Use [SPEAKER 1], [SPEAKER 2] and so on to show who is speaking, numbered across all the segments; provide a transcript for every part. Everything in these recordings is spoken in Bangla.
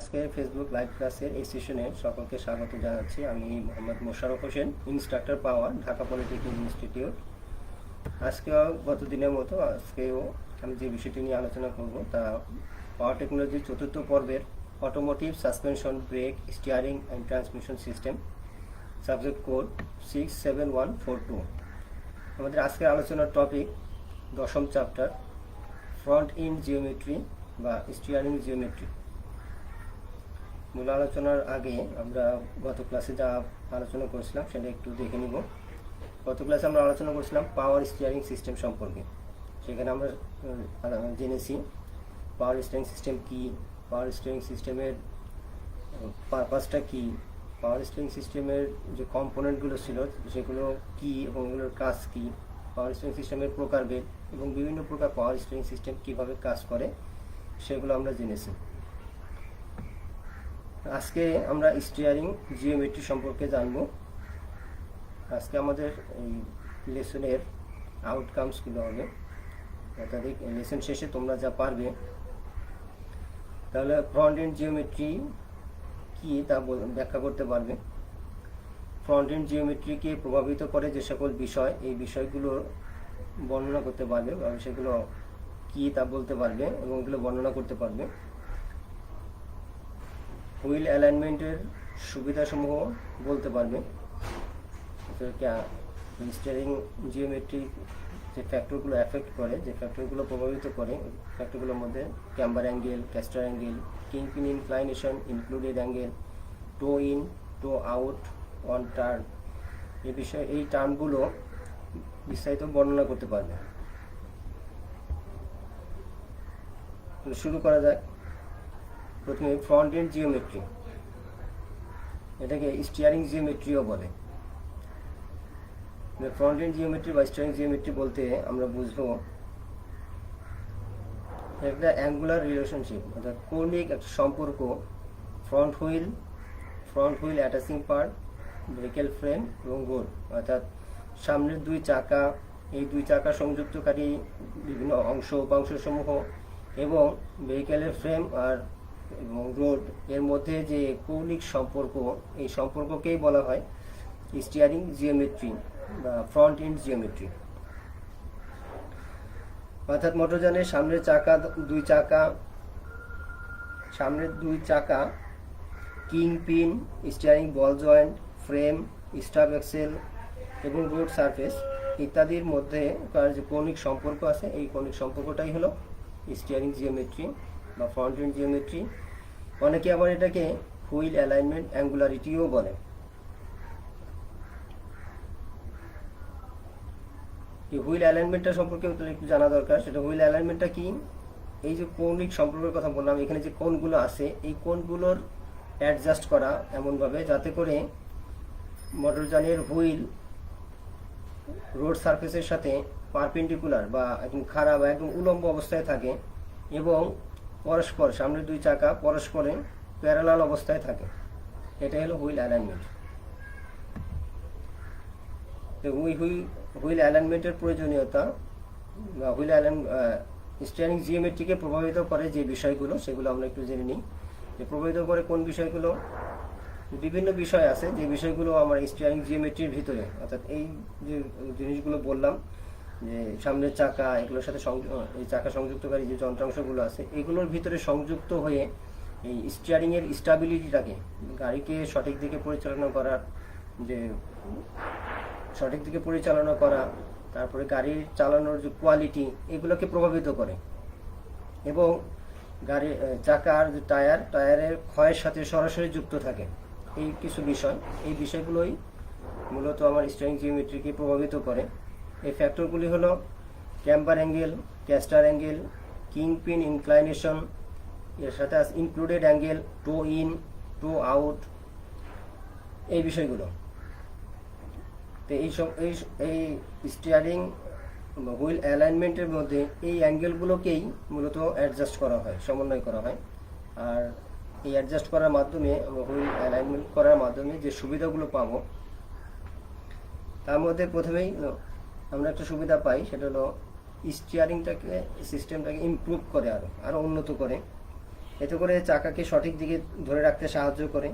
[SPEAKER 1] আজকে ফেসবুক লাইভ ক্লাসের এই সেশনে সকলকে স্বাগত জানাচ্ছি। আমি মোহাম্মদ মোশাররফ হোসেন, ইনস্ট্রাক্টর পাওয়ার, ঢাকা পলিটেকনিক ইনস্টিটিউট। আজকেও গত দিনের মতো আজকেও আমি যে বিষয়টি নিয়ে আলোচনা করব তা পাওয়ার টেকনোলজির চতুর্থ পর্বের automotive suspension brake steering and transmission system, subject code 67142। আমাদের আজকের আলোচনার টপিক দশম চ্যাপ্টার, ফ্রন্ট এন্ড জিওমেট্রি বা স্টিয়ারিং জিওমেট্রি। মূল আলোচনার আগে আমরা গত ক্লাসে যা আলোচনা করেছিলাম সেটা একটু দেখে নিব। গত ক্লাসে আমরা আলোচনা করেছিলাম পাওয়ার স্টিয়ারিং সিস্টেম সম্পর্কে। সেখানে আমরা জেনেছি পাওয়ার স্টিয়ারিং সিস্টেম কী, পাওয়ার স্টিয়ারিং সিস্টেমের পারপাসটা কী, পাওয়ার স্টিয়ারিং সিস্টেমের যে কম্পোনেন্টগুলো ছিল সেগুলো কী এবং এগুলোর কাজ কী, পাওয়ার স্টিয়ারিং সিস্টেমের প্রকারভেদ এবং বিভিন্ন প্রকার পাওয়ার স্টিয়ারিং সিস্টেম কীভাবে কাজ করে সেগুলো আমরা জেনেছি। আজকে আমরা স্টিয়ারিং জিওমেট্রি সম্পর্কে জানব। আজকে আমাদের এই লেসনের আউটকামসগুলো হবে, অর্থাৎ লেসন শেষে তোমরা যা পারবে। তাহলে ফ্রন্ট এন্ড জিওমেট্রি কি তা ব্যাখ্যা করতে পারবে। ফ্রন্ট এন্ড জিওমেট্রিকে প্রভাবিত করে যে সকল বিষয়, এই বিষয়গুলোর বর্ণনা করতে পারবে, সেগুলো কি তা বলতে পারবে এবং এগুলো বর্ণনা করতে পারবে। হুইল অ্যালাইনমেন্টের সুবিধাসমূহ বলতে পারবে। স্টিয়ারিং জিওমেট্রি যে ফ্যাক্টরগুলো অ্যাফেক্ট করে, যে ফ্যাক্টরগুলো প্রভাবিত করে, ফ্যাক্টরগুলোর মধ্যে camber angle, castor angle, kingpin inclination, included angle, to in, to out, on turn, এই বিষয়ে এই টার্মগুলো বিস্তারিত বর্ণনা করতে পারবে। শুরু করা যাক। প্রথমে ফ্রন্ট এন্ড জিওমেট্রি, এটাকে স্টিয়ারিং জিওমেট্রিও বলে। ফ্রন্ট এন্ড জিওমেট্রি বা স্টিয়ারিং জিওমেট্রি বলতে আমরা বুঝবো একটা অ্যাঙ্গুলার রিলেশনশিপ, অর্থাৎ কৌণিক একটা সম্পর্ক front wheel attaching part, vehicle frame এবং রোড, অর্থাৎ সামনের দুই চাকা, এই দুই চাকা সংযুক্তকারী বিভিন্ন উপাংশসমূহ এবং ভেহিকেলের ফ্রেম এবং রোড এর মধ্যে যে কৌণিক সম্পর্ক, এই সম্পর্ককেই বলা হয় স্টিয়ারিং জিওমেট্রি বা ফ্রন্ট এন্ড জিওমেট্রি। অর্থাৎ মোটরযানের সামনের দুই চাকা, কিং পিন, স্টিয়ারিং বল জয়েন্ট, ফ্রেম, স্টাব এক্সেল এবং রোড সারফেস ইত্যাদির মধ্যে যে কৌণিক সম্পর্ক আছে, এই কৌণিক সম্পর্কটাই হলো স্টিয়ারিং জিওমেট্রি বা ফ্রন্ট এন্ড জিওমেট্রি। অনেকে আবার এটাকে হুইল অ্যালাইনমেন্ট অ্যাঙ্গুলারিটিও বলে। এই হুইল অ্যালাইনমেন্টটা সম্পর্কে একটু জানা দরকার। সেটা হুইল অ্যালাইনমেন্টটা কি? এই যে কৌণিক সম্পর্কের কথা বললাম, এখানে যে কোণগুলো আছে এই কোণগুলোর অ্যাডজাস্ট করা এমনভাবে যাতে করে মোটরযানের হুইল রোড সারফেসের সাথে পারপেন্ডিকুলার বা একদম খাড়া বা একদম উলম্ব অবস্থায় থাকে এবং পরস্পর সামনের দুই চাকা পরস্পরে প্যারালাল অবস্থায় থাকে। এটাই হলো হুইল অ্যালাইনমেন্ট। হুইল অ্যালাইনমেন্টের প্রয়োজনীয়তা বা স্টিয়ারিং জিওমেট্রিকে প্রভাবিত করে যে বিষয়গুলো, সেগুলো আমরা একটু জেনে নিই। যে প্রভাবিত করে কোন বিষয়গুলো, বিভিন্ন বিষয় আছে যে বিষয়গুলো আমার স্টিয়ারিং জিওমেট্রির ভিতরে, অর্থাৎ এই যে জিনিসগুলো বললাম যে সামনের চাকা, এগুলোর সাথে এই চাকা সংযুক্তকারী যে যন্ত্রাংশগুলো আছে এগুলোর ভিতরে সংযুক্ত হয়ে এই স্টিয়ারিংয়ের স্টাবিলিটিটাকে, গাড়িকে সঠিক দিকে পরিচালনা করা, তারপরে গাড়ির চালানোর যে কোয়ালিটি, এগুলোকে প্রভাবিত করে এবং গাড়ির চাকার যে টায়ারের ক্ষয়ের সাথে সরাসরি যুক্ত থাকে। এই কিছু বিষয়, এই বিষয়গুলোই মূলত আমার স্টিয়ারিং জিওমেট্রিকে প্রভাবিত করে। এই ফ্যাক্টরগুলি হলো camber angle, castor angle, king pin inclination, এর সাথে included angle, to in, to out, এই বিষয়গুলো। তো এই স্টিয়ারিং হুইল অ্যালাইনমেন্টের মধ্যে এই অ্যাঙ্গেলগুলোকেই মূলত অ্যাডজাস্ট করা হয়, সমন্বয় করা হয়। আর এই অ্যাডজাস্ট করার মাধ্যমে, হুইল অ্যালাইনমেন্ট করার মাধ্যমে যে সুবিধাগুলো পাবো তার মধ্যে প্রথমেই আমরা একটা সুবিধা পাই, সেটা হলো সিস্টেমটাকে ইমপ্রুভ করে, আরও উন্নত করে। এতে করে চাকাকে সঠিক দিকে ধরে রাখতে সাহায্য করে।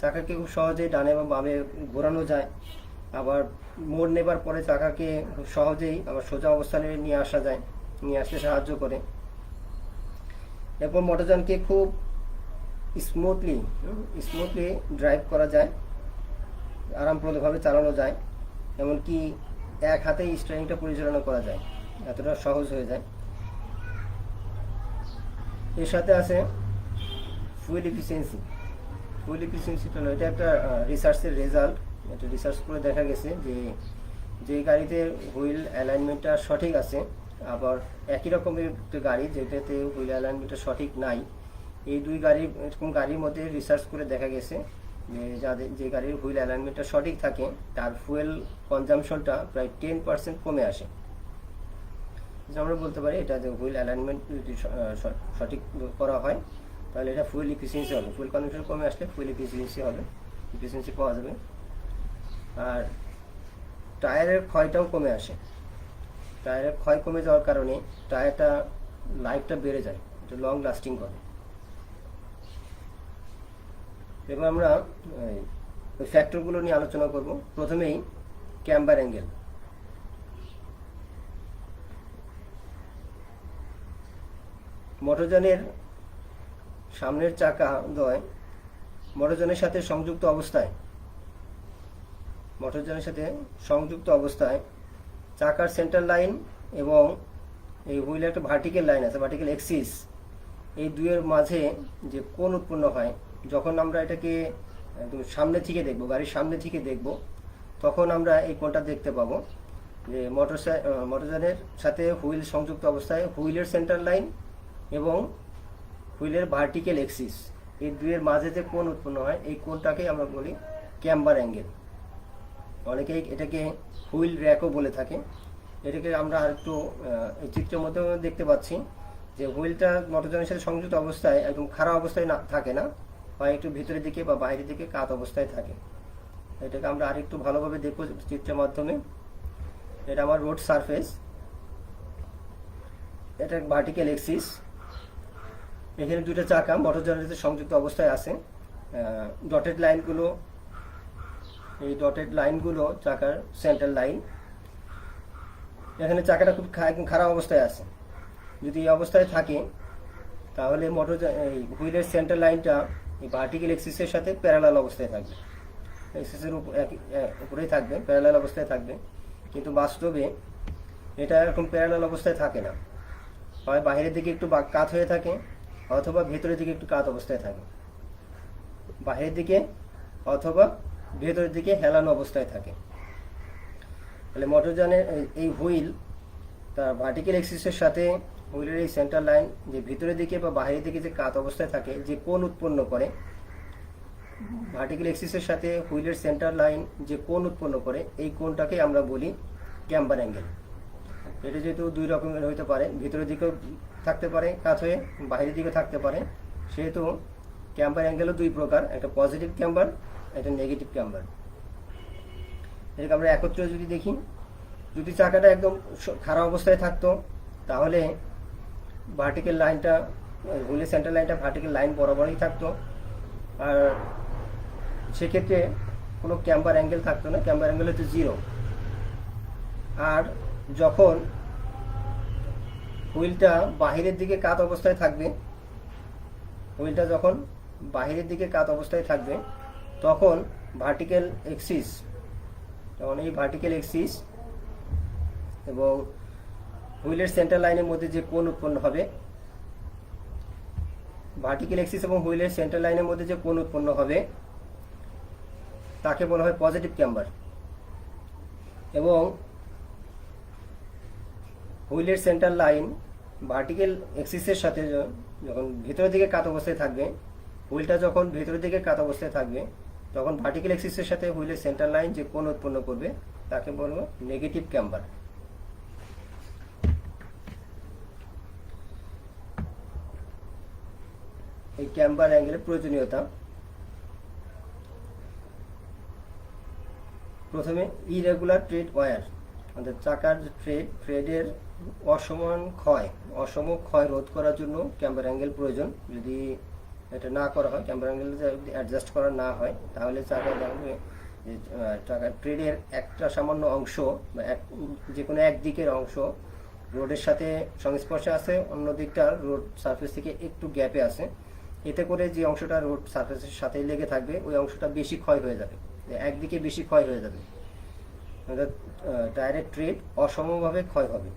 [SPEAKER 1] চাকাকে খুব সহজেই ডানে বা বামে ঘোরানো যায়। আবার মোড় নেবার পরে চাকাকে খুব সহজেই আবার সোজা অবস্থানে নিয়ে আসতে সাহায্য করে। এরপর মোটরযানকে খুব স্মুথলি ড্রাইভ করা যায়, আরামপ্রদভাবে চালানো যায়, এমনকি এক হাতেই স্টিয়ারিংটা পরিচালনা করা যায়, এতটা সহজ হয়ে যায়। এর সাথে আছে ফুয়েল এফিসিয়েন্সি। হলো এটা একটা রিসার্চের রেজাল্ট। এটা রিসার্চ করে দেখা গেছে যে গাড়িতে হুইল অ্যালাইনমেন্টটা সঠিক আছে, আবার একই রকমের একটা গাড়ি যেটাতে হুইল অ্যালাইনমেন্টটা সঠিক নাই, এই দুই এরকম গাড়ির মধ্যে রিসার্চ করে দেখা গেছে যে গাড়ির হুইল অ্যালাইনমেন্টটা সঠিক থাকে তার ফুয়েল কনজামশনটা প্রায় 10% কমে আসে। আমরা বলতে পারি এটা যে হুইল অ্যালাইনমেন্ট যদি সঠিক করা হয় তাহলে এটা ফুয়েল এফিসিয়েন্সি হবে। ফুয়েল কনজামশন কমে আসলে ফুয়েল এফিসিয়েন্সি পাওয়া যাবে। আর টায়ারের ক্ষয়টাও কমে আসে। টায়ারের ক্ষয় কমে যাওয়ার কারণে টায়ারটা লাইফটা বেড়ে যায়, এটা লং লাস্টিং করে। এবার আমরা ওই ফ্যাক্টরগুলো নিয়ে আলোচনা করব। প্রথমেই ক্যাম্বার অ্যাঙ্গেল। মোটরযানের সামনের চাকা দ্বয় মোটরযানের সাথে সংযুক্ত অবস্থায় চাকার সেন্টার লাইন এবং এই হুইলের একটা ভার্টিক্যাল লাইন আছে, ভার্টিক্যাল এক্সিস, এই দুইয়ের মাঝে যে কোণ উৎপন্ন হয়, যখন আমরা এটাকে সামনে থেকে দেখব, গাড়ির সামনে থেকে দেখব, তখন আমরা এই কোণটা দেখতে পাবো যে মোটরযানের সাথে হুইল সংযুক্ত অবস্থায় হুইলের সেন্টার লাইন এবং হুইলের ভার্টিক্যাল এক্সিস, এই দুইয়ের মাঝে যে কোণ উৎপন্ন হয় এই কোণটাকে আমরা বলি ক্যাম্বার অ্যাঙ্গেল। অনেকেই এটাকে হুইল র্যাকও বলে থাকে। এটাকে আমরা আরেকটু এই চিত্রের মধ্যে দেখতে পাচ্ছি যে হুইলটা মোটরযানের সাথে সংযুক্ত অবস্থায় একদম খাড়া অবস্থায় থাকে না, বা একটু ভিতরের দিকে বা বাইরের দিকে কাত অবস্থায় থাকে। এটাকে আমরা আরেকটু ভালোভাবে দেখব চিত্রের মাধ্যমে। এটা আমার রোড সারফেস, এটা ভার্টিক্যাল এক্সিস, এখানে দুটো চাকা মোটরযানের সাথে সংযুক্ত অবস্থায় আছে। এই ডটেড লাইনগুলো চাকার সেন্টার লাইন। এখানে চাকাটা খুব খারাপ অবস্থায় আছে। যদি এই অবস্থায় থাকে তাহলে হুইলের সেন্টার লাইনটা এই ভার্টিক্যাল এক্সিসের সাথে প্যারালাল অবস্থায় থাকবে, এক্সিসের উপরেই থাকবে, প্যারালাল অবস্থায় থাকবে। কিন্তু বাস্তবে এটা এরকম প্যারালাল অবস্থায় থাকে না, হয় বাইরের দিকে একটু কাত হয়ে থাকে অথবা ভেতরের দিকে একটু কাত অবস্থায় থাকে, বাইরের দিকে অথবা ভেতরের দিকে হেলানো অবস্থায় থাকে। তাহলে মোটরযানের এই হুইল তার ভার্টিক্যাল এক্সিসের সাথে হুইলের এই সেন্টার লাইন যে ভিতরের দিকে বা বাইরের দিকে যে কাত অবস্থায় থাকে, যে কোণ উৎপন্ন করে, ভার্টিক্যাল এক্সিসের সাথে হুইলের সেন্টার লাইন যে কোণ উৎপন্ন করে, এই কোণটাকে আমরা বলি ক্যাম্বার অ্যাঙ্গেল। এটা যেহেতু দুই রকমের হইতে পারে, ভিতরের দিকেও থাকতে পারে কাত হয়ে, বাইরের দিকেও থাকতে পারে, সেহেতু ক্যাম্বার অ্যাঙ্গেলও দুই প্রকার, একটা পজিটিভ ক্যাম্বার, একটা নেগেটিভ ক্যাম্বার। এটাকে আমরা একত্রে যদি দেখি, যদি চাকাটা একদম খারাপ অবস্থায় থাকতো তাহলে ভার্টিক্যাল লাইনটা, হুইলের সেন্টার লাইনটা ভার্টিক্যাল লাইন বরাবরই থাকতো, আর সেক্ষেত্রে কোনো ক্যাম্বার অ্যাঙ্গেল থাকতো না, ক্যাম্বার অ্যাঙ্গেল হচ্ছে 0। আর যখন হুইলটা বাহিরের দিকে কাত অবস্থায় থাকবে, তখন ভার্টিক্যাল এক্সিস, এই ভার্টিক্যাল এক্সিস এবং হুইলের সেন্টার লাইনের মধ্যে যে কোণ উৎপন্ন হবে, তাকে বলা হয় পজিটিভ ক্যাম্বার। এবং হুইলের সেন্টার লাইন ভার্টিক্যাল এক্সিসের সাথে যখন ভেতরের দিকে কাত অবস্থায় থাকবে, হুইলটা যখন ভেতরের দিকে কাত অবস্থায় থাকবে, তখন ভার্টিক্যাল এক্সিসের সাথে হুইলের সেন্টার লাইন যে কোণ উৎপন্ন করবে তাকে বলবো নেগেটিভ ক্যাম্বার। এই ক্যাম্বার অ্যাঙ্গেলের প্রয়োজনীয়তা, প্রথমে ইরেগুলার ট্রেড ওয়্যার, আমাদের চাকার থ্রেডের অসম ক্ষয় রোধ করার জন্য ক্যাম্বার অ্যাঙ্গেল প্রয়োজন। যদি এটা না করা হয়, ক্যাম্বার অ্যাঙ্গেল যদি অ্যাডজাস্ট করা না হয়, তাহলে চাকায় দেখবে যে চাকার ট্রেডের একটা সামান্য অংশ বা যে কোনো একদিকের অংশ রোডের সাথে সংস্পর্শে আছে, অন্য দিকটা রোড সারফেস থেকে একটু গ্যাপে আছে। এতে করে যে অংশটা রোড সারফেসের সাথে লেগে থাকবে ওই অংশটা বেশি ক্ষয় হয়ে যাবে, একদিকে বেশি ক্ষয় হয়ে যাবে, টায়ারের ট্রেড অসমভাবে ক্ষয় হবে।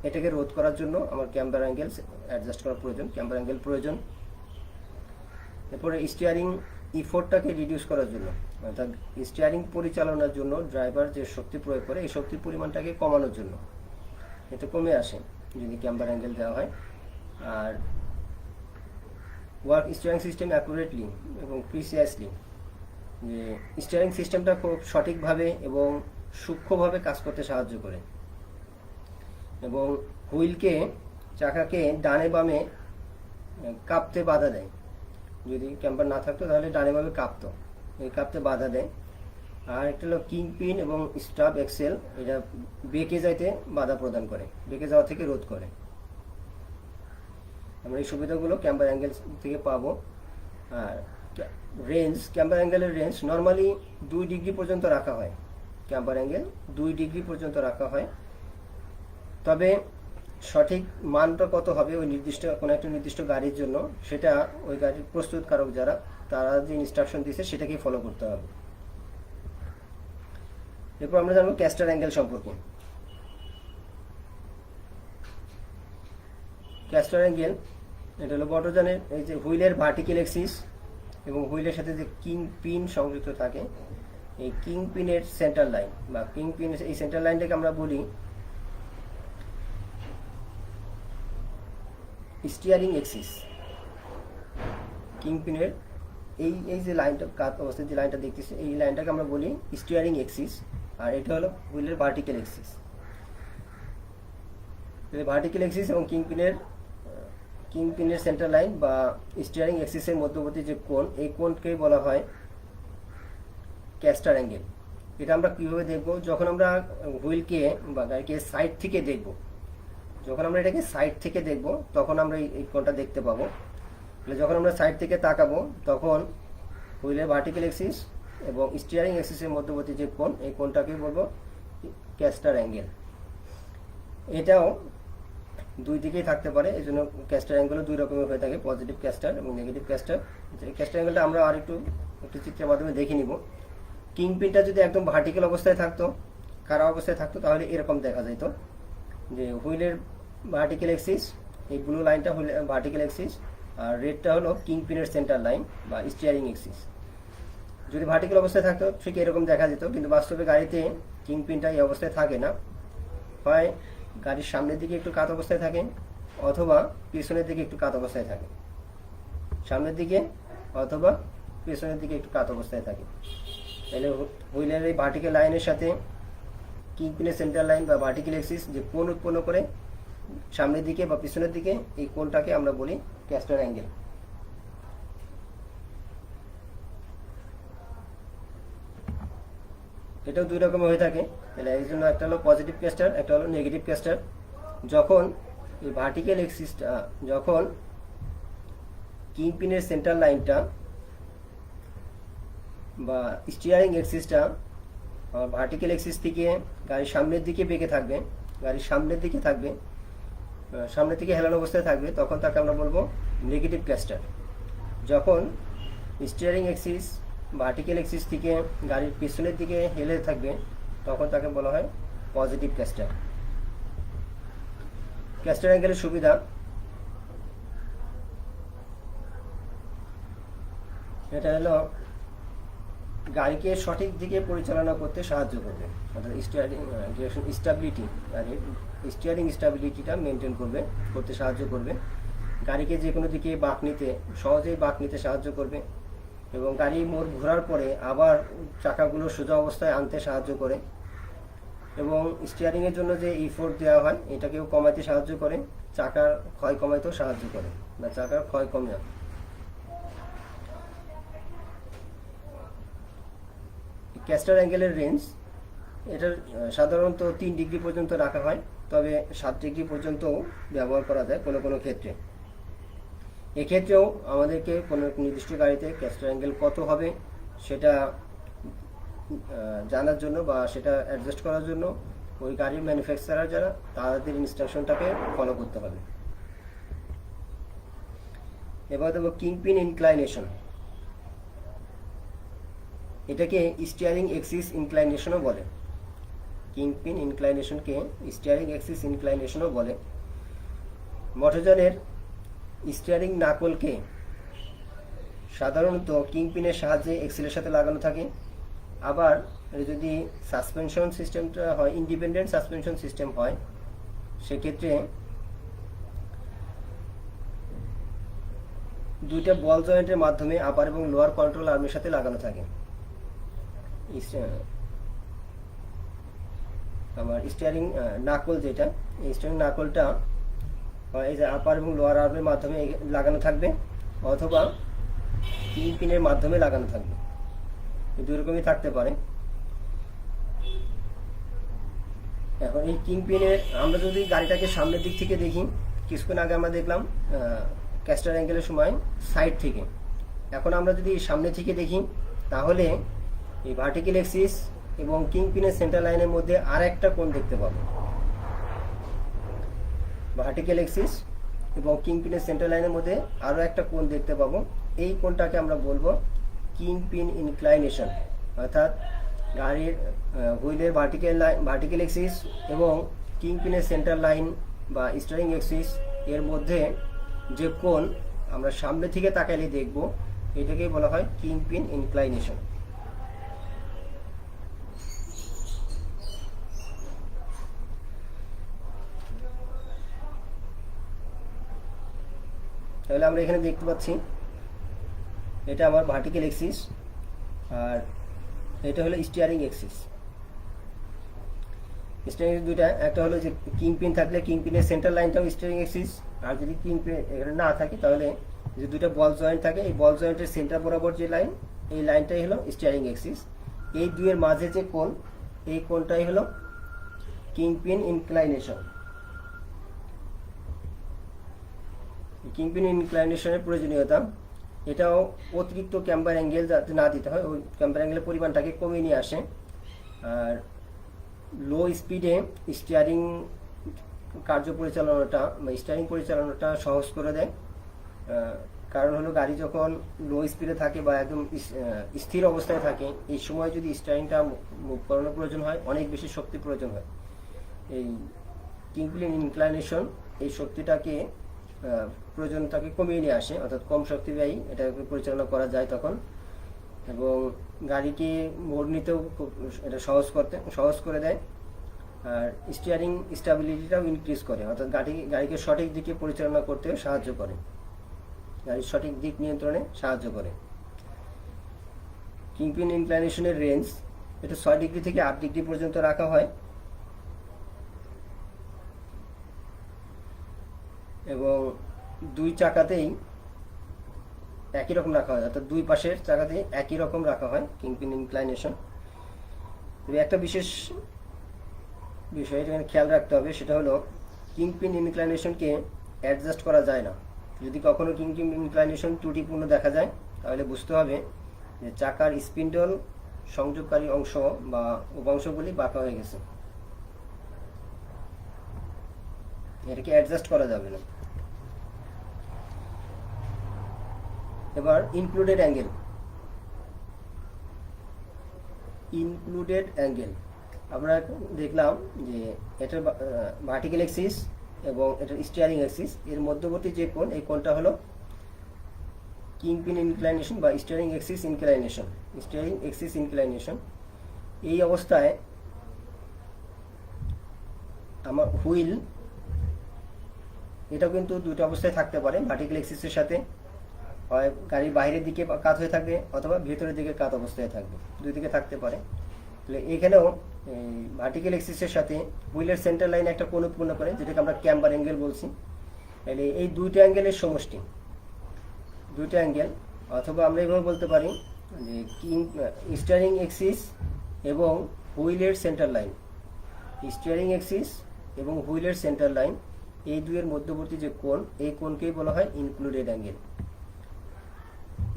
[SPEAKER 1] এটাকে রোধ করার জন্য আমার ক্যাম্বার অ্যাঙ্গেল অ্যাডজাস্ট করা প্রয়োজন, ক্যাম্বার অ্যাঙ্গেল প্রয়োজন। এরপরে স্টিয়ারিং ইফোর্টটাকে রিডিউস করার জন্য, অর্থাৎ স্টিয়ারিং পরিচালনার জন্য ড্রাইভার যে শক্তি প্রয়োগ করে এই শক্তির পরিমাণটাকে কমানোর জন্য, এতে কমে আসে যদি ক্যাম্বার অ্যাঙ্গেল দেওয়া হয়। আর ওয়ার্ক স্টিয়ারিং সিস্টেম অ্যাকুরেটলি এবং প্রিসাইসলি, যে স্টিয়ারিং সিস্টেমটা খুব সঠিকভাবে এবং সূক্ষ্মভাবে কাজ করতে সাহায্য করে এবং হুইলকে, চাকাকে ডানে বামে কাঁপতে বাধা দেয়। যদি ক্যাম্বার না থাকতো তাহলে ডানে বামে কাঁপতো, এই কাঁপতে বাধা দেয়। আর একটা হলো কিং পিন এবং স্টাব এক্সেল, এটা বেঁকে যাইতে বাধা প্রদান করে, বেঁকে যাওয়া থেকে রোধ করে। আমরা এই সুবিধাগুলো ক্যাম্বার অ্যাঙ্গেল থেকে পাবো। আর রেঞ্জ, ক্যাম্বার অ্যাঙ্গেলের রেঞ্জ নর্মালি 2 ডিগ্রি পর্যন্ত রাখা হয়, ক্যাম্বার অ্যাঙ্গেল 2 ডিগ্রি পর্যন্ত রাখা হয়। তবে সঠিক মানটা কত হবে ওই নির্দিষ্ট কোনো একটা নির্দিষ্ট গাড়ির জন্য, সেটা ওই গাড়ির প্রস্তুতকারক যারা, তারা যে ইনস্ট্রাকশন দিয়েছে সেটাকেই ফলো করতে হবে। এরপর আমরা জানবো ক্যাস্টার অ্যাঙ্গেল সম্পর্কে। ক্যাস্টার অ্যাঙ্গেল এটা হলো বটজানের এই যে হুইলের ভার্টিক্যাল এক্সিস এবং হুইলের সাথে যে কিং পিন সংযুক্ত থাকে, এই কিং পিনের সেন্টার লাইন বা কিং পিন, এই সেন্টার লাইনটাকে আমরা বলি স্টিয়ারিং এক্সিস। কিং পিনের এই যে লাইনটা কাত অবস্থায় যে লাইনটা দেখতেছি, এই লাইনটাকে আমরা বলি স্টিয়ারিং এক্সিস। আর এটা হলো হুইলের ভার্টিক্যাল এক্সিস। ভার্টিক্যাল এক্সিস এবং কিং পিনের সেন্টার লাইন বা স্টিয়ারিং এক্সিসের মধ্যবর্তী যে কোণ, এই কোণকেই বলা হয় ক্যাস্টার অ্যাঙ্গেল। এটা আমরা কীভাবে দেখব? যখন আমরা হুইলকে বা গাড়িকে সাইড থেকে দেখব, যখন আমরা এটাকে সাইড থেকে দেখব তখন আমরা এই কোণটা দেখতে পাবো। যখন আমরা সাইড থেকে তাকাবো তখন হুইলের ভার্টিক্যাল এক্সিস এবং স্টিয়ারিং এক্সিসের মধ্যবর্তী যে কোণ, এই কোণটাকে বলবো ক্যাস্টার অ্যাঙ্গেল। এটাও দুই দিকেই থাকতে পারে, এই জন্য ক্যাস্টার অ্যাঙ্গেলও 2 রকমের হয়ে থাকে, পজিটিভ ক্যাস্টার এবং নেগেটিভ ক্যাস্টার। এই ক্যাস্টার অ্যাঙ্গেলটা আমরা আর একটু চিত্রের মাধ্যমে দেখে নিব। কিং পিনটা যদি একদম ভার্টিক্যাল অবস্থায় থাকতো, খাড়া অবস্থায় থাকতো, তাহলে এরকম দেখা যেত যে হুইলের ভার্টিক্যাল এক্সিস, এই ব্লু লাইনটা হুইল ভার্টিক্যাল এক্সিস, আর রেডটা হলো কিং পিনের সেন্টার লাইন বা স্টিয়ারিং এক্সিস। যদি ভার্টিক্যাল অবস্থায় থাকতো ঠিক এরকম দেখা যেত, কিন্তু বাস্তবে গাড়িতে কিং পিনটা এই অবস্থায় থাকে না। হয় গাড়ির সামনের দিকে একটু কাত অবস্থায় থাকে অথবা পেছনের দিকে একটু কাত অবস্থায় থাকে, সামনের দিকে অথবা পেছনের দিকে একটু কাত অবস্থায় থাকে। তাহলে হুইলের এই ভার্টিক্যাল লাইনের সাথে কিং পিনের সেন্টার লাইন বা ভার্টিক্যাল এক্সিস যে কোণ উৎপন্ন করে সামনের দিকে বা পিছনের দিকে, এই কোণটাকে আমরা বলি ক্যাস্টার অ্যাঙ্গেল। এটাও 2 রকমের হয়ে থাকে। তাহলে এই জন্য একটা হলো পজিটিভ ক্যাস্টার, একটা হলো নেগেটিভ ক্যাস্টার। যখন এই ভার্টিক্যাল এক্সিসটা, যখন কিং পিনের সেন্টার লাইনটা বা স্টিয়ারিং এক্সিসটা ভার্টিক্যাল এক্সিস থেকে গাড়ির সামনের দিকে বেঁকে থাকবে, গাড়ির সামনের দিকে থাকবে, সামনের দিকে হেলানো অবস্থায় থাকবে, তখন তাকে আমরা বলবো নেগেটিভ ক্যাস্টার। যখন স্টিয়ারিং এক্সিস ভার্টিক্যাল এক্সিস থেকে গাড়ির পিছনের দিকে হেলে থাকবে, তখন তাকে বলা হয় পজিটিভ ক্যাস্টার। ক্যাস্টার অ্যাঙ্গেলের সুবিধা, এটা হলো গাড়িকে সঠিক দিকে পরিচালনা করতে সাহায্য করবে, অর্থাৎ স্টিয়ারিং ডিরেকশন স্টেবিলিটি, গাড়ির স্টিয়ারিং স্টেবিলিটিটা মেনটেন করতে সাহায্য করবে। গাড়িকে যে কোনো দিকে সহজেই বাঁক নিতে সাহায্য করবে এবং গাড়ি মোড় ঘোরার পরে আবার চাকাগুলো সোজা অবস্থায় আনতে সাহায্য করে এবং স্টিয়ারিংয়ের জন্য যে ইফোর্ট দেওয়া হয় এটাকেও কমাতে সাহায্য করে, চাকার ক্ষয় কমাতেও সাহায্য করে বা চাকার ক্ষয় কমে। ক্যাস্টার অ্যাঙ্গেলের রেঞ্জ, এটা সাধারণত 3 ডিগ্রি পর্যন্ত রাখা হয়, তবে 7 ডিগ্রি পর্যন্ত ব্যবহার করা যায় কোনো কোনো ক্ষেত্রে। এক্ষেত্রেও আমাদেরকে কোনো নির্দিষ্ট গাড়িতে ক্যাস্টার অ্যাঙ্গেল কত হবে সেটা জানার জন্য বা সেটা অ্যাডজাস্ট করার জন্য ওই গাড়ির ম্যানুফ্যাকচারার যারা তাদের ইনস্ট্রাকশনটাকে ফলো করতে হবে। এবার দেখো কিংপিন ইনক্লাইনেশন, এটাকে স্টিয়ারিং এক্সিস ইনক্লাইনেশনও বলে। কিংপিন ইনক্লাইনেশনকে স্টিয়ারিং এক্সিস ইনক্লাইনেশনও বলে। মোটরযানের স্টিয়ারিং নাকলকে সাধারণত কিংপিনের সাহায্যে এক্সেলের সাথে লাগানো থাকে। আবার যদি সাসপেনশন সিস্টেমটা হয়, ইন্ডিপেন্ডেন্ট সাসপেনশন সিস্টেম হয়, সেক্ষেত্রে দুইটা বল জয়েন্টের মাধ্যমে আপার এবং লোয়ার কন্ট্রোল আর্মের সাথে লাগানো থাকে। আমার স্টিয়ারিং নাকল যেটা, এই স্টিয়ারিং নাকলটা এই যে আপার এবং লোয়ার আর্মের মাধ্যমে লাগানো থাকবে অথবা কিংপিনের মাধ্যমে লাগানো থাকবে, দুই রকমই থাকতে পারে। এখন এই কিংপিনের আমরা যদি গাড়িটাকে সামনের দিক থেকে দেখি, কিছুক্ষণ আগে আমরা দেখলাম ক্যাস্টার অ্যাঙ্গেলের সময় সাইড থেকে। এখন আমরা যদি সামনে থেকে দেখি তাহলে এই ভার্টিক্যাল এক্সিস এবং কিংপিনের সেন্টার লাইনের মধ্যে আর একটা কোণ দেখতে পাবো। ভার্টিক্যাল এক্সিস এবং কিংপিনের সেন্টার লাইনের মধ্যে আরও একটা কোণ দেখতে পাবো। এই কোণটাকে আমরা বলবো কিংপিন ইনক্লাইনেশন, অর্থাৎ গাড়ির হুইলের ভার্টিক্যাল এক্সিস এবং কিংপিনের সেন্টার লাইন বা স্টিয়ারিং এক্সিস এর মধ্যে যে কোণ আমরা সামনে থেকে তাকাইলে দেখব, এটাকেই বলা হয় কিংপিন ইনক্লাইনেশন। তাহলে আমরা এখানে দেখতে পাচ্ছি এটা আমার ভার্টিক্যাল এক্সিস আর এটা হলো স্টিয়ারিং এক্সিস। স্টিয়ারিং দুইটা, একটা হলো যে কিংপিন থাকলে কিংপিনের সেন্টার লাইনটাও স্টিয়ারিং এক্সিস, আর যদি কিংপিন এখানে না থাকে তাহলে যে দুইটা বল জয়েন্ট থাকে এই বল জয়েন্টের সেন্টার বরাবর যে লাইন, এই লাইনটাই হলো স্টিয়ারিং এক্সিস। এই দুইয়ের মাঝে যে কোণ, এই কোণটাই হলো কিংপিন ইনক্লাইনেশন। কিংপিন ইনক্লাইনেশনের প্রয়োজনীয়তা, এটাও অতিরিক্ত ক্যাম্বার অ্যাঙ্গেল যাতে না দিতে হয়, ওই ক্যাম্বার অ্যাঙ্গেলের পরিমাণটাকে কমিয়ে নিয়ে আসে। আর লো স্পিডে স্টিয়ারিং কার্য পরিচালনাটা বা স্টিয়ারিং পরিচালনাটা সহজ করে দেয়। কারণ হলো গাড়ি যখন লো স্পিডে থাকে বা একদম স্থির অবস্থায় থাকে, এই সময় যদি স্টিয়ারিংটা মুভ করানোর প্রয়োজন হয়, অনেক বেশি শক্তি প্রয়োজন হয়। এই কিংপিন ইনক্লাইনেশন এই শক্তিটাকে প্রয়োজনটাকে কমিয়ে নিয়ে আসে, অর্থাৎ কম শক্তি ব্যয়ী এটাকে পরিচালনা করা যায় তখন, এবং গাড়িকে মোড় নিতেও খুব এটা সহজ করে দেয়। আর স্টিয়ারিং স্টেবিলিটিটাও ইনক্রিজ করে, অর্থাৎ গাড়িকে সঠিক দিকে পরিচালনা করতে সাহায্য করে, গাড়ির সঠিক দিক নিয়ন্ত্রণে সাহায্য করে। কিংপিন ইনক্লাইনেশনের রেঞ্জ এটা 6 ডিগ্রি থেকে 8 ডিগ্রি পর্যন্ত রাখা হয় এবং দুই চাকাতেই একই রকম রাখা হয়, অর্থাৎ দুই পাশের চাকাতেই একই রকম রাখা হয় কিংপিন ইনক্লাইনেশন। তবে একটা বিশেষ বিষয় এখানে খেয়াল রাখতে হবে, সেটা হলো কিংপিন ইনক্লাইনেশনকে অ্যাডজাস্ট করা যায় না। যদি কখনো কিংপিন ইনক্লাইনেশন ত্রুটিপূর্ণ দেখা যায় তাহলে বুঝতে হবে যে চাকার স্পিন্ডল সংযোগকারী অংশ বা উপাংশগুলি বাঁকা হয়ে গেছে, এটাকে অ্যাডজাস্ট করা যাবে না। এবার ইনক্লুডেড অ্যাঙ্গেল। আমরা দেখলাম যে এটার ভার্টিক্যাল এক্সিস এবং এটার স্টিয়ারিং এক্সিস এর মধ্যবর্তী যে কোণ, এই কোণটা হলো কিংপিন ইনক্লাইনেশন বা স্টিয়ারিং এক্সিস ইনক্লাইনেশন। এই অবস্থায় আমার হুইল এটাও কিন্তু দুটো অবস্থায় থাকতে পারে, ভার্টিক্যাল এক্সিসের সাথে হয় গাড়ির বাইরের দিকে কাত হয়ে থাকবে অথবা ভেতরের দিকে কাত অবস্থায় থাকবে, দুই দিকে থাকতে পারে। তাহলে এখানেও ভার্টিক্যাল এক্সিসের সাথে হুইলের সেন্টার লাইন একটা কোণ উৎপন্ন করে, যেটাকে আমরা ক্যাম্বার অ্যাঙ্গেল বলছি। তাহলে এই দুইটা অ্যাঙ্গেলের সমষ্টি, দুইটা অ্যাঙ্গেল, অথবা আমরা এভাবে বলতে পারি যে স্টিয়ারিং এক্সিস এবং হুইলের সেন্টার লাইন, স্টিয়ারিং এক্সিস এবং হুইলের সেন্টার লাইন, এই দুইয়ের মধ্যবর্তী যে কোণ, এই কোণকেই বলা হয় ইনক্লুডেড অ্যাঙ্গেল।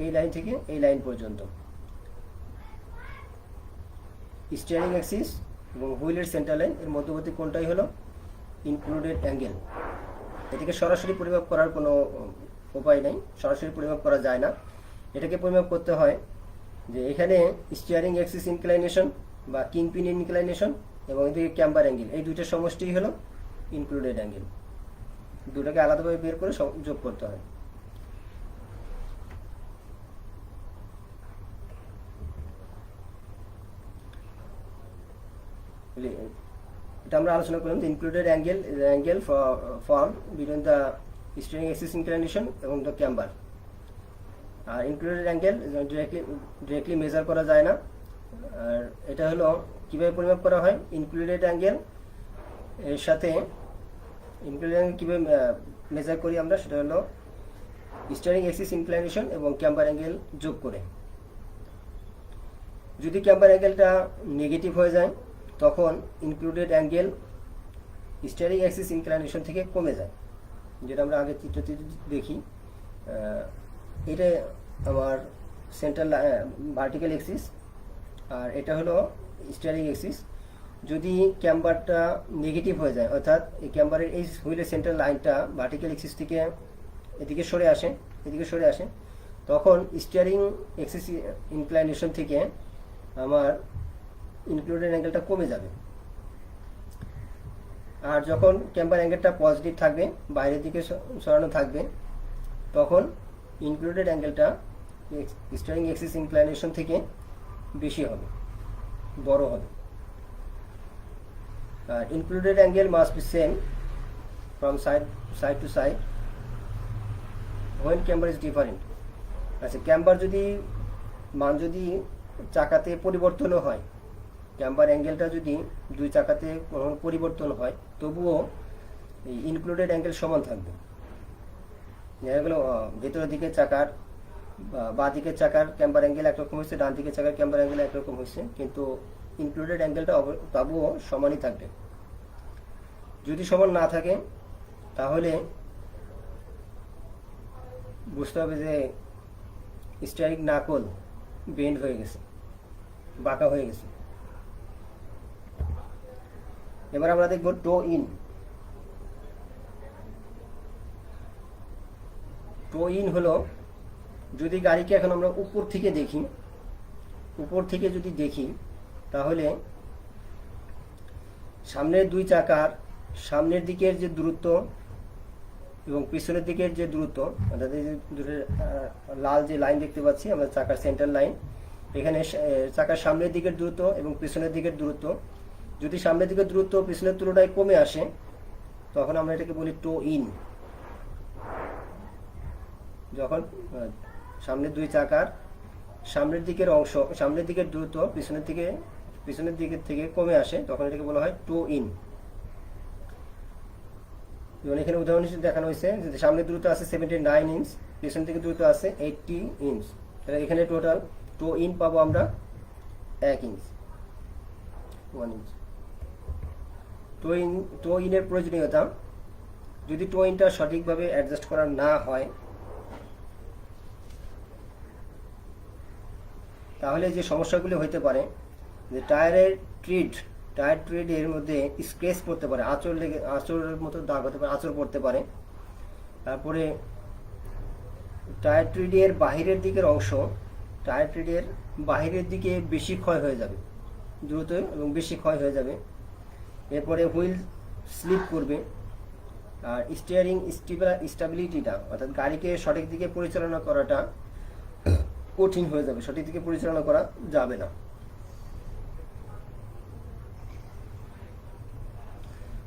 [SPEAKER 1] এই লাইন থেকে এই লাইন পর্যন্ত স্টিয়ারিং অ্যাক্সিস এবং হুইলের সেন্টার লাইন এর মধ্যবর্তী কোণটাই হলো ইনক্লুডেড অ্যাঙ্গেল। এটাকে সরাসরি পরিমাপ করার কোনো উপায় নেই, সরাসরি পরিমাপ করা যায় না। এটাকে পরিমাপ করতে হয় যে এখানে স্টিয়ারিং অ্যাক্সিস ইনক্লাইনেশন বা কিংপিন ইনক্লাইনেশন এবং এদিকে ক্যাম্বার অ্যাঙ্গেল, এই দুইটার সমষ্টিই হলো ইনক্লুডেড অ্যাঙ্গেল। দুটাকে আলাদাভাবে বের করে যোগ করতে হয়। এটা আমরা আলোচনা করলাম যে included angle form between the steering axis inclination এবং দ্য ক্যাম্বার। আর ইনক্লুডেড অ্যাঙ্গেল ডিরেক্টলি মেজার করা যায় না। আর এটা হলো কীভাবে পরিমাপ করা হয়, ইনক্লুডেড অ্যাঙ্গেল এর সাথে ইনক্লুডেড অ্যাঙ্গেল কীভাবে মেজার করি আমরা, সেটা হলো স্টিয়ারিং অ্যাক্সিস ইনক্লাইনেশন এবং ক্যাম্বার অ্যাঙ্গেল যোগ করে। যদি ক্যাম্বার অ্যাঙ্গেলটা নেগেটিভ হয়ে যায় তখন included angle steering axis inclination থেকে কমে যায়, যেটা আমরা আগের চিত্রটি দেখি। এটা আমার সেন্টার ভার্টিক্যাল অ্যাক্সিস আর এটা হলো স্টিয়ারিং অ্যাক্সিস। যদি ক্যাম্বারটা নেগেটিভ হয়ে যায়, অর্থাৎ এই ক্যাম্বারের এই হুইলের সেন্টার লাইনটা ভার্টিক্যাল অ্যাক্সিস থেকে এদিকে সরে আসে, তখন স্টিয়ারিং অ্যাক্সিস ইনক্লাইনেশন থেকে আমার ইনক্লুডেড অ্যাঙ্গেলটা কমে যাবে। আর যখন ক্যাম্বার অ্যাঙ্গেলটা পজিটিভ থাকবে, বাইরের দিকে সরানো থাকবে, তখন ইনক্লুডেড অ্যাঙ্গেলটা স্টিয়ারিং অ্যাক্সিস ইনক্লাইনেশন থেকে বেশি হবে, বড় হবে। আর included angle must be same from side to side when camber is different. আচ্ছা, ক্যাম্বার মান যদি চাকাতে পরিবর্তনও হয়, ক্যাম্বার অ্যাঙ্গেলটা যদি দুই চাকাতে কোনো পরিবর্তন হয়, তবুও এই ইনক্লুডেড অ্যাঙ্গেল সমান থাকবে। যেগুলো ভেতরের দিকের চাকার বা দিকের চাকার ক্যাম্বার অ্যাঙ্গেল একরকম হয়েছে, ডান দিকের চাকার ক্যাম্বার অ্যাঙ্গেল একরকম হয়েছে, কিন্তু ইনক্লুডেড অ্যাঙ্গেলটা তবুও সমানই থাকবে। যদি সমান না থাকে তাহলে বুঝতে হবে যে স্টিয়ারিং নাকল বেন্ড হয়ে গেছে, বাঁকা হয়ে গেছে। এবার আমরা দেখব টো ইন। টো ইন হলো, যদি গাড়িকে এখন আমরা উপর থেকে যদি দেখি তাহলে সামনের দুই চাকার সামনের দিকের যে দূরত্ব এবং পিছনের দিকের যে দূরত্ব, অর্থাৎ এই যে লাল যে লাইন দেখতে পাচ্ছি আমরা চাকার সেন্টার লাইন, এখানে চাকার সামনের দিকের দূরত্ব এবং পিছনের দিকের দূরত্ব, যদি সামনের দিকের দূরত্ব পিছনের তুলনায় কমে আসে তখন আমরা এটাকে বলি টো ইন। যখন সামনের দুই চাকার সামনের দিকের দূরত্ব পিছনের দিকের থেকে কমে আসে তখন এটাকে বলা হয় টো ইন। যেমন এখানে উদাহরণ হিসেবে দেখানো হয়েছে যে সামনের দূরত্ব আছে 79 ইঞ্চ, পিছন থেকে দূরত্ব আছে 80 ইঞ্চ, তাহলে এখানে টোটাল টো ইন পাবো আমরা 1 ইঞ্চ। টো ইনের প্রয়োজনীয়তা, যদি টো ইনটা সঠিকভাবে অ্যাডজাস্ট করা না হয় তাহলে যে সমস্যাগুলি হতে পারে যে টায়ার ট্রিডের মধ্যে স্ক্র্যাচ পড়তে পারে, আঁচড়ের মতো দাগ হতে পারে, আঁচড় পড়তে পারে। তারপরে টায়ার ট্রিডের বাহিরের দিকের অংশ বাহিরের দিকে বেশি ক্ষয় হয়ে যাবে, দ্রুত এবং বেশি ক্ষয় হয়ে যাবে। এরপরে হুইল স্লিপ করবে। আর স্টিয়ারিং স্টেবিলিটিটা, অর্থাৎ গাড়িকে সঠিক দিকে পরিচালনা করাটা কঠিন হয়ে যাবে, সঠিক দিকে পরিচালনা করা যাবে না।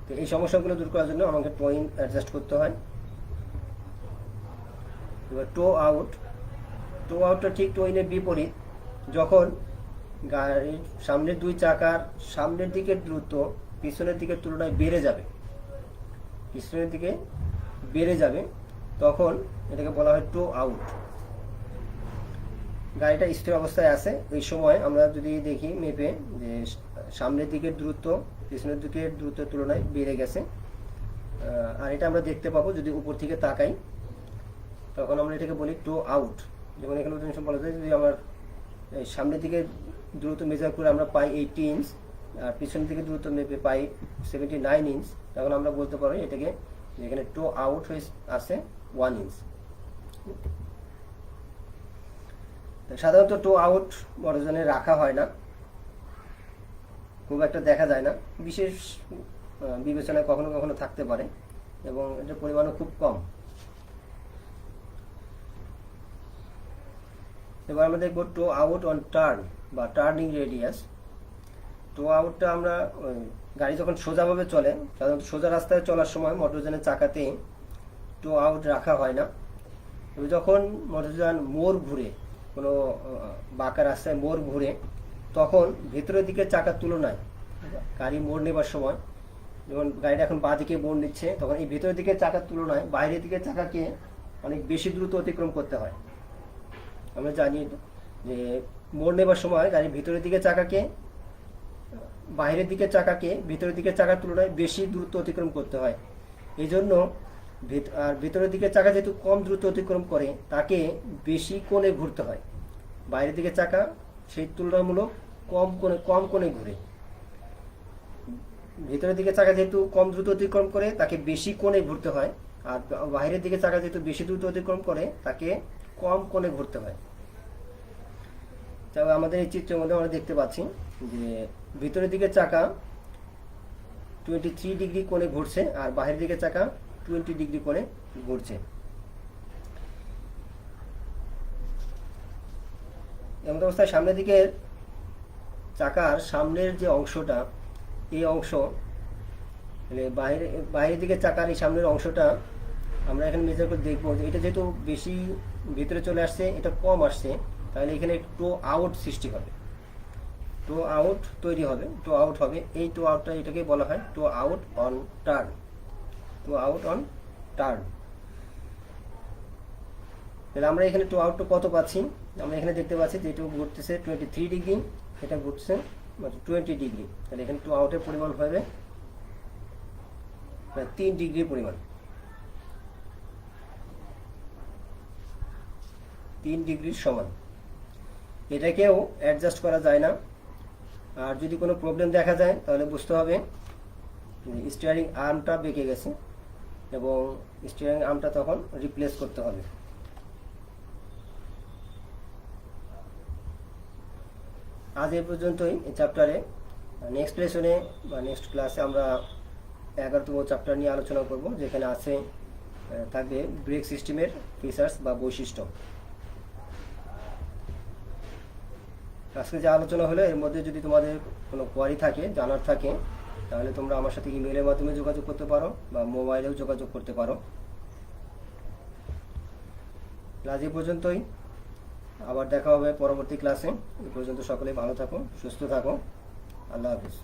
[SPEAKER 1] তো এই সমস্যাগুলো দূর করার জন্য আমাকে টো ইন অ্যাডজাস্ট করতে হয়। এবার টো আউটটা ঠিক টো ইনের বিপরীত। যখন গাড়ির সামনের দুই চাকার সামনের দিকের দ্রুত পিছনের দিকের তুলনায় বেড়ে যাবে তখন এটাকে বলা হয় টো আউট। গাড়িটা স্থির অবস্থায় আছে, এই সময় আমরা যদি দেখি মেপে যে সামনের দিকের দূরত্ব পিছনের দিকের দূরত্বের তুলনায় বেড়ে গেছে। আর এটা আমরা দেখতে পাবো যদি উপর থেকে তাকাই, তখন আমরা এটাকে বলি টো আউট। যেমন এখানে বলা যায় যদি আমার সামনের দিকে দূরত্ব মেজার করে আমরা পাই 80 ইঞ্চ আর পিছনের দিকে দূরত্ব মেপে পাই 79 ইঞ্চ, তখন আমরা বলতে পারি এটাকে এখানে টো আউট হয়ে আছে 1 ইঞ্চ। সাধারণত টো আউট মোটরযানে রাখা হয় না, খুব একটা দেখা যায় না, বিশেষ বিবেচনায় কখনো কখনো থাকতে পারে এবং এটার পরিমাণও খুব কম। এবার আমরা দেখব টো আউট অন টার্ন বা টার্নিং রেডিয়াস। টো আউটটা আমরা গাড়ি যখন সোজাভাবে চলে, সাধারণত সোজা রাস্তায় চলার সময় মোটরযানের চাকাতে টো আউট রাখা হয় না। যখন মোটরযান মোড় ঘুরে, কোনো বাঁকা রাস্তায় মোড় ঘুরে, তখন ভেতরের দিকে চাকার তুলনায় গাড়ি মোড় নেবার সময়, যেমন গাড়িটা এখন বাঁ দিকে মোড় নিচ্ছে, তখন এই ভেতরের দিকে চাকার তুলনায় বাইরের দিকে চাকাকে অনেক বেশি দ্রুত অতিক্রম করতে হয়। আমরা জানি যে মোড় নেবার সময় গাড়ির ভিতরের দিকে চাকাকে বাইরের দিকে চাকাকে ভিতরের দিকে চাকার তুলনায় বেশি দূরত্ব অতিক্রম করতে হয়। এই জন্য আর ভিতরের দিকে চাকা যেহেতু কম দ্রুত অতিক্রম করে, তাকে বেশি কোণে ঘুরতে হয়। বাইরের দিকে চাকা সেই তুলনামূলক কম কোণে ঘুরে। ভিতরের দিকে চাকা যেহেতু কম দ্রুত অতিক্রম করে, তাকে বেশি কোণে ঘুরতে হয়, আর বাইরের দিকে চাকা যেহেতু বেশি দ্রুত অতিক্রম করে, তাকে কম কোণে ঘুরতে হয়। তবে আমাদের এই চিত্রের মধ্যে আমরা দেখতে পাচ্ছি যে ভিতরের দিকে চাকা 23 ডিগ্রি কোণে ঘুরছে আর বাইরের দিকে চাকা 20 ডিগ্রি কোণে ঘুরছে। এমন অবস্থায় সামনের দিকের চাকার সামনের যে অংশটা, এই অংশ বাইরের দিকে চাকার এই সামনের অংশটা আমরা এখানে মেজার করে দেখবো যে এটা যেহেতু বেশি ভিতরে চলে আসছে, এটা কম আসছে, তাহলে এখানে টো আউট সৃষ্টি হবে, টো আউট তৈরি হবে, টো আউট হবে। এই টো আউটটা এটাকে বলা হয় toe out on turn, toe out on turn. তাহলে আমরা এখানে টো আউটটা কত পাচ্ছি? আমরা এখানে দেখতে পাচ্ছি যে এটা ঘুরতেছে 23 ডিগ্রি, এটা ঘুরছে 20 ডিগ্রি। তাহলে এখানে টো আউটের পরিমাণ হবে 3 ডিগ্রি পরিমাণ, 3 ডিগ্রির সমান। এটাকেও অ্যাডজাস্ট করা যায় না। আর যদি কোনো প্রবলেম দেখা যায় তাহলে বুঝতে হবে স্টিয়ারিং আর্মটা বেঁকে গেছে এবং স্টিয়ারিং আর্মটা তখন রিপ্লেস করতে হবে। আজ এই পর্যন্তই এই চ্যাপ্টারে। নেক্সট লেসনে বা নেক্সট ক্লাসে আমরা 11তম চ্যাপ্টার নিয়ে আলোচনা করব, যেখানে থাকবে ব্রেক সিস্টেমের ফিচার্স বা বৈশিষ্ট্য। আজকে যে আলোচনা হলো এর মধ্যে যদি তোমাদের কোনো কোয়ারি থাকে, জানার থাকে, তাহলে তোমরা আমার সাথে ইমেলের মাধ্যমে যোগাযোগ করতে পারো বা মোবাইলেও যোগাযোগ করতে পারো। আজ এই পর্যন্তই, আবার দেখা হবে পরবর্তী ক্লাসে। এই পর্যন্ত সকলে ভালো থাকো, সুস্থ থাকো। আল্লাহ হাফিজ।